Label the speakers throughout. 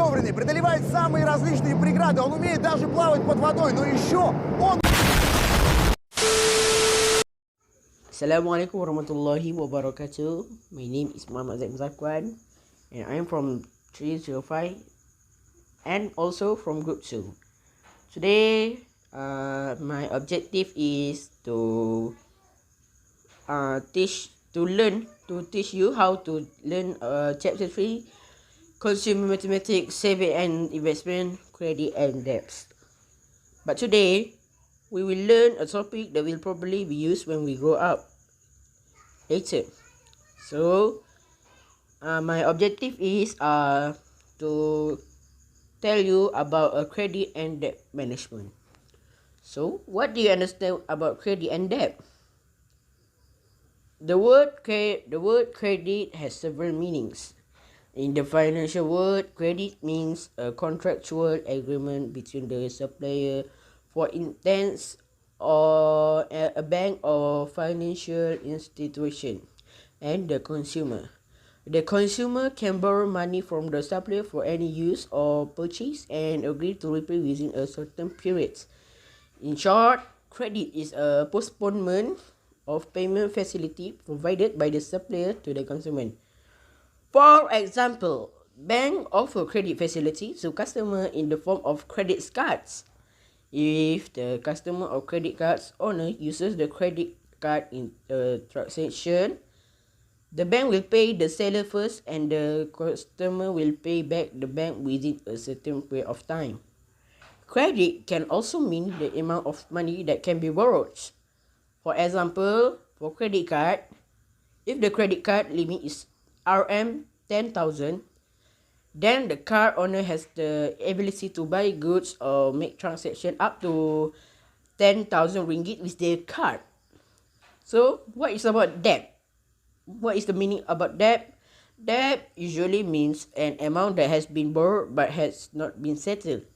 Speaker 1: маневренный, преодолевает самые различные преграды. Он умеет даже плавать под водой, но еще он...
Speaker 2: Assalamualaikum warahmatullahi wabarakatuh. My name is Muhammad Zain Zakwan and I am from 305 and also from group 2. Today, my objective is to teach you how to learn chapter 3 consumer mathematics, saving and investment, credit and debts. But today we will learn a topic that will probably be used when we grow up later. So my objective is to tell you about credit and debt management. So what do you understand about credit and debt? The word credit has several meanings. In the financial world, credit means a contractual agreement between the supplier, for instance, or a bank or financial institution, and the consumer. The consumer can borrow money from the supplier for any use or purchase and agree to repay within a certain period. In short, credit is a postponement of payment facility provided by the supplier to the consumer. For example, bank offer credit facility to customer in the form of credit cards. If the customer or credit cards owner uses the credit card in a transaction, the bank will pay the seller first and the customer will pay back the bank within a certain period of time. Credit can also mean the amount of money that can be borrowed. For example, for credit card, if the credit card limit is Rm10,000, then the card owner has the ability to buy goods or make transaction up to 10,000 ringgit with their card. So, what is about debt? What is the meaning about debt? Debt usually means an amount that has been borrowed but has not been settled.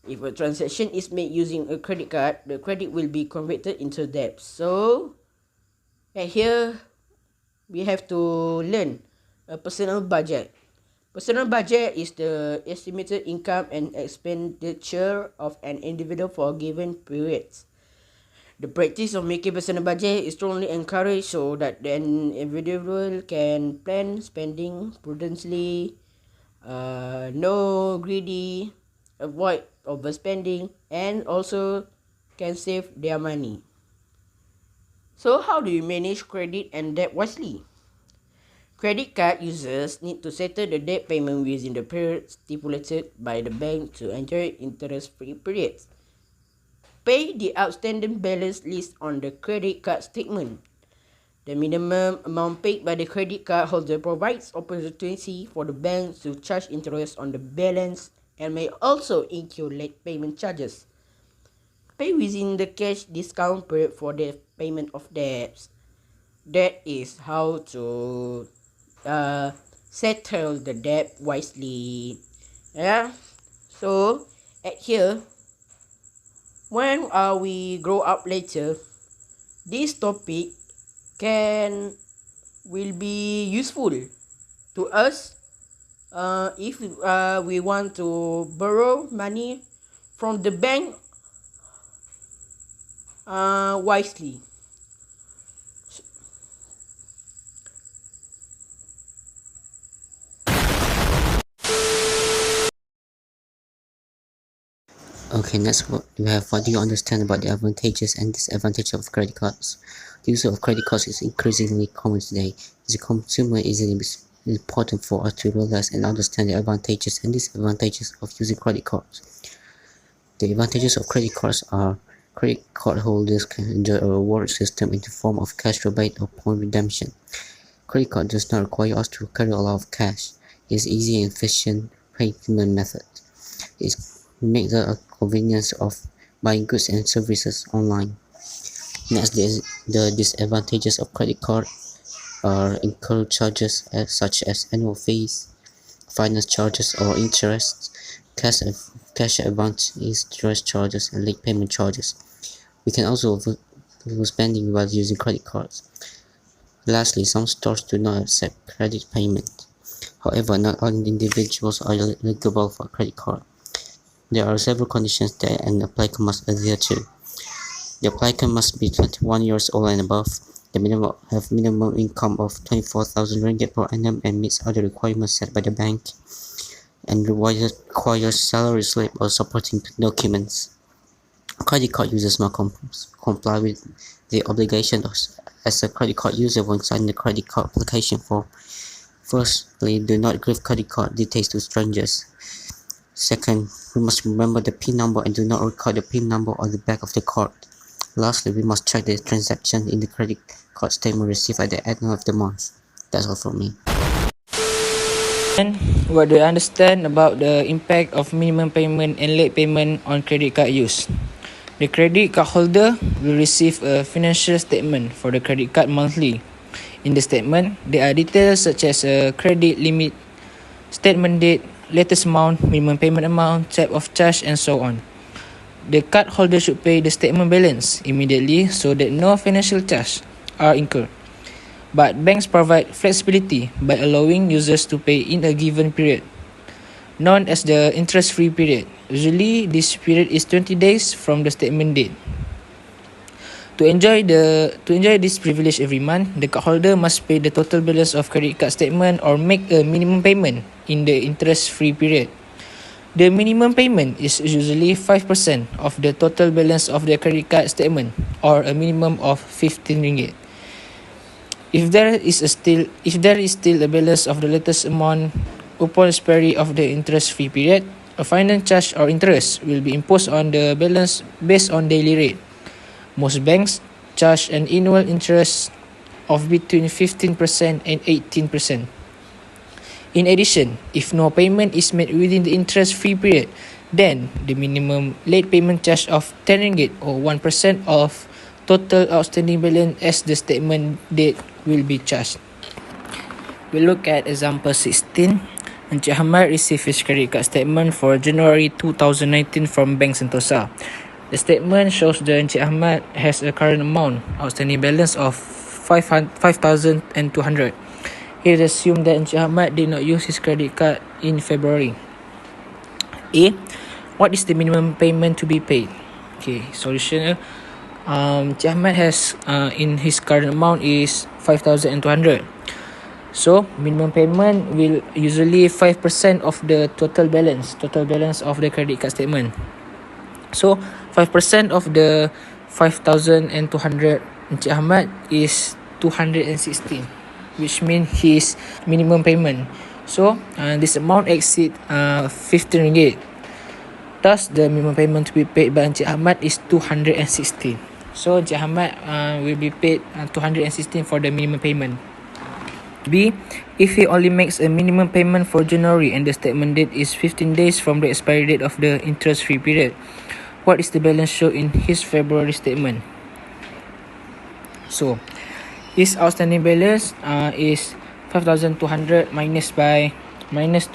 Speaker 2: If a transaction is made using a credit card, the credit will be converted into debt. So, here we have to learn a personal budget. Personal budget is the estimated income and expenditure of an individual for a given period. The practice of making personal budget is strongly encouraged so that an individual can plan spending prudently, no greedy, avoid overspending, and also can save their money. So how do you manage credit and debt wisely? Credit card users need to settle the debt payment within the period stipulated by the bank to enjoy interest-free periods. Pay the outstanding balance list on the credit card statement. The minimum amount paid by the credit card holder provides opportunity for the bank to charge interest on the balance and may also incur late payment charges. Pay within the cash discount period for the payment of debts. That is how to settle the debt wisely. Yeah. So at here, when we grow up later, this topic will be useful to us if we want to borrow money from the bank wisely.
Speaker 3: Okay, next what do you understand about the advantages and disadvantages of credit cards? The use of credit cards is increasingly common today. As a consumer, it is important for us to realize and understand the advantages and disadvantages of using credit cards. The advantages of credit cards are credit card holders can enjoy a reward system in the form of cash rebate or point redemption. Credit card does not require us to carry a lot of cash. It is easy and efficient payment method. It makes the convenience of buying goods and services online. Next, the disadvantages of credit card are incurred charges such as annual fees, finance charges or interest, cash advance interest charges, and late payment charges. We can also avoid spending while using credit cards. Lastly, some stores do not accept credit payment. However, not all individuals are eligible for a credit card. There are several conditions that an applicant must adhere to. The applicant must be 21 years old and above, the minimum income of 24,000 ringgit per annum and meets other requirements set by the bank, and requires salary slip or supporting documents. Credit card users must comply with the obligation as a credit card user when signing the credit card application form. Firstly, do not give credit card details to strangers. Second, we must remember the PIN number and do not record the PIN number on the back of the card. Lastly, we must track the transaction in the credit card statement received at the end of the month. That's all from me.
Speaker 4: And what do you understand about the impact of minimum payment and late payment on credit card use? The credit card holder will receive a financial statement for the credit card monthly. In the statement, there are details such as a credit limit, statement date, latest amount, minimum payment amount, type of charge, and so on. The card holder should pay the statement balance immediately so that no financial charges are incurred. But banks provide flexibility by allowing users to pay in a given period, known as the interest-free period. Usually, this period is 20 days from the statement date. To enjoy this privilege every month, the cardholder must pay the total balance of credit card statement or make a minimum payment in the interest-free period. The minimum payment is usually 5% of the total balance of the credit card statement, or a minimum of 15 ringgit. If there is still a balance of the latest amount upon expiry of the interest-free period, a finance charge or interest will be imposed on the balance based on daily rate. Most banks charge an annual interest of between 15% and 18%. In addition, if no payment is made within the interest-free period, then the minimum late payment charge of 10 ringgit or 1% of total outstanding balance as the statement date will be charged. We look at example 16. Encik Ahmad received his credit card statement for January 2019 from Bank Sentosa. The statement shows that Encik Ahmad has a current amount outstanding balance of 5,200. It is assumed that Encik Ahmad did not use his credit card in February. A. What is the minimum payment to be paid? Okay, solution. Encik Ahmad has in his current amount is 5,200. So minimum payment will usually 5% of the total balance of the credit card statement. So 5% of the 5,200 Encik Ahmad is 216, which means his minimum payment. So this amount exceeds 15 ringgit. Thus, the minimum payment to be paid by Encik Ahmad is 216. So Encik Ahmad will be paid 216 for the minimum payment. B. If he only makes a minimum payment for January and the statement date is 15 days from the expiry date of the interest-free period, what is the balance shown in his February statement? So, his outstanding balance is 5,200 minus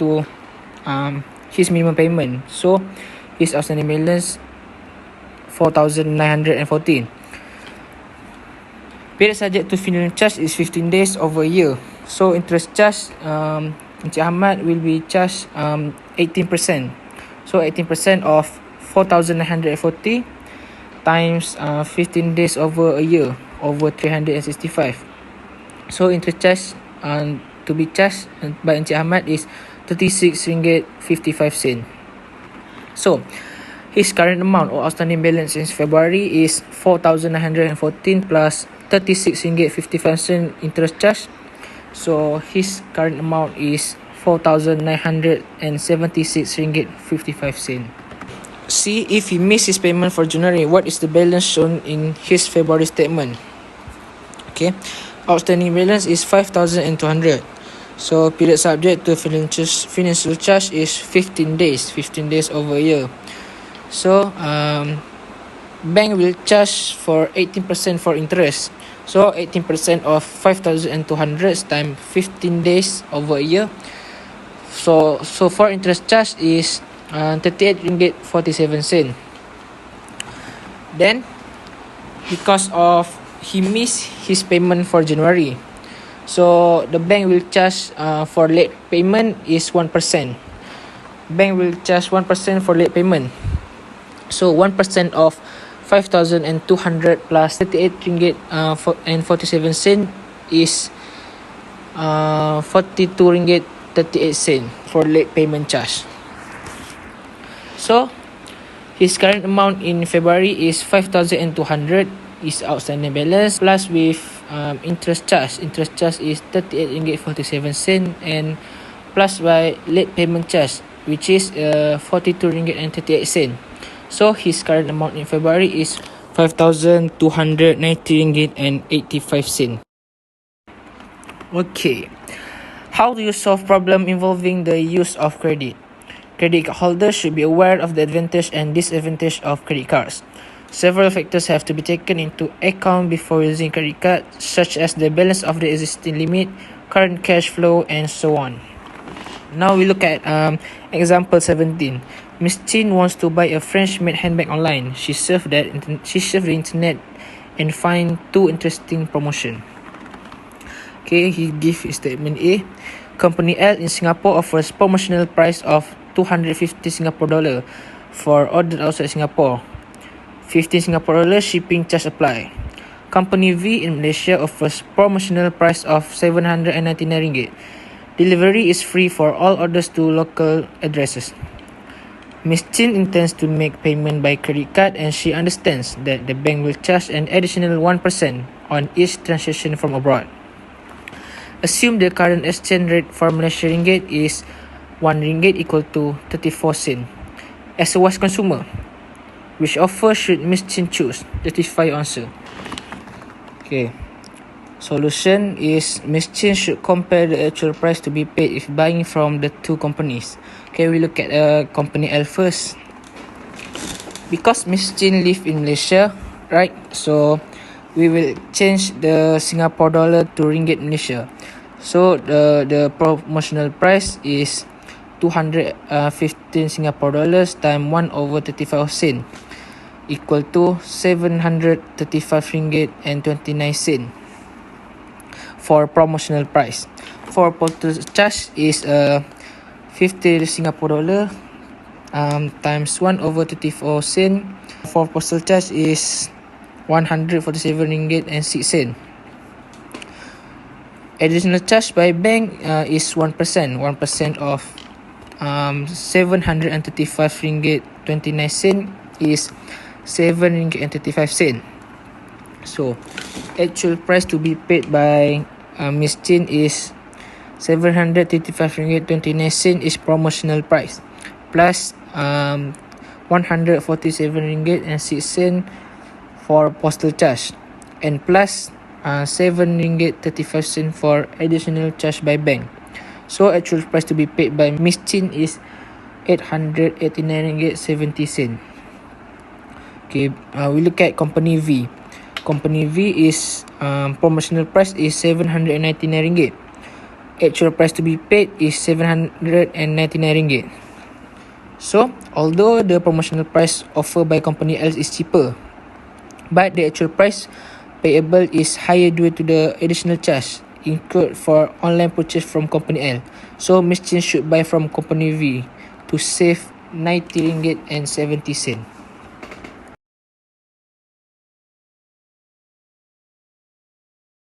Speaker 4: to his minimum payment. So, his outstanding balance 4,914. Period subject to financial charge is 15 days over a year. So interest charge, Encik Ahmad will be charged 18%. So 18% of 4,940 times 15 days over a year, over 365. So interest charge to be charged by Encik Ahmad is 36 ringgit 55 sen. So his current amount or outstanding balance since February is 4,914 plus 36 ringgit 55 sen interest charge. So his current amount is 4,976 ringgit 55 sen. See, if he missed his payment for January, what is the balance shown in his February statement? Okay, outstanding balance is 5,200. So period subject to financial charge is 15 days over a year. So bank will charge for 18% for interest. So 18% of 5,200 times 15 days over a year. So for interest charge is 38 ringgit 47 sen. Then because of he missed his payment for January, So the bank will charge for late payment is 1%. Bank will charge 1% for late payment. So 1% of 5,200 plus 38 ringgit and 47 cent is 42 ringgit 38 cent for late payment charge. So his current amount in February is 5,200 is outstanding balance, plus with interest charge. Interest charge is 38 ringgit 47 cent, and plus by late payment charge, which is 42 ringgit and 38 cent. So his current amount in February is 5,290 ringgit and 85 cent. Okay, how do you solve problem involving the use of credit? Credit card holders should be aware of the advantage and disadvantage of credit cards. Several factors have to be taken into account before using credit card, such as the balance of the existing limit, current cash flow, and so on. Now we look at example 17. Miss Chin wants to buy a French-made handbag online. She surfed the internet and find two interesting promotion. Okay, he give his statement A. Company L in Singapore offers promotional price of 250 Singapore dollar for order outside Singapore. 15 Singapore dollar shipping charge apply. Company V in Malaysia offers promotional price of 799 ringgit. Delivery is free for all orders to local addresses. Miss Chin intends to make payment by credit card, and she understands that the bank will charge an additional 1% on each transaction from abroad. Assume the current exchange rate for Malaysian ringgit is 1 ringgit equal to 34 cent. As a wise consumer, which offer should Miss Chin choose? Justify your answer. Okay. Solution is Miss Chin should compare the actual price to be paid if buying from the two companies. Okay, we look at company L first. Because Miss Chin live in Malaysia, right? So we will change the Singapore dollar to ringgit Malaysia. So the promotional price is 215 Singapore dollars times 1/35 cent equal to 735 ringgit and 29 cent for promotional price. For postal charge is 50 Singapore dollar times 1/34 cent. For postal charge is 147 ringgit and 6 cent. Additional charge by bank is 1%. 1% of 735 ringgit 29 cent is 7 ringgit and 35 cent. So actual price to be paid by Miss Chin is 735 ringgit 29 cent is promotional price, plus 147 ringgit and 6 cent for postal charge, and plus 7 ringgit 35 cent for additional charge by bank. So actual price to be paid by Miss Chin is 889 ringgit 70 cent. Okay, we look at company V. Company V is promotional price is 799 ringgit. Actual price to be paid is 799 ringgit. So although the promotional price offered by company L is cheaper, but the actual price payable is higher due to the additional charge incurred for online purchase from company L. So Miss Chin should buy from company V to save 90 ringgit and 70 cent.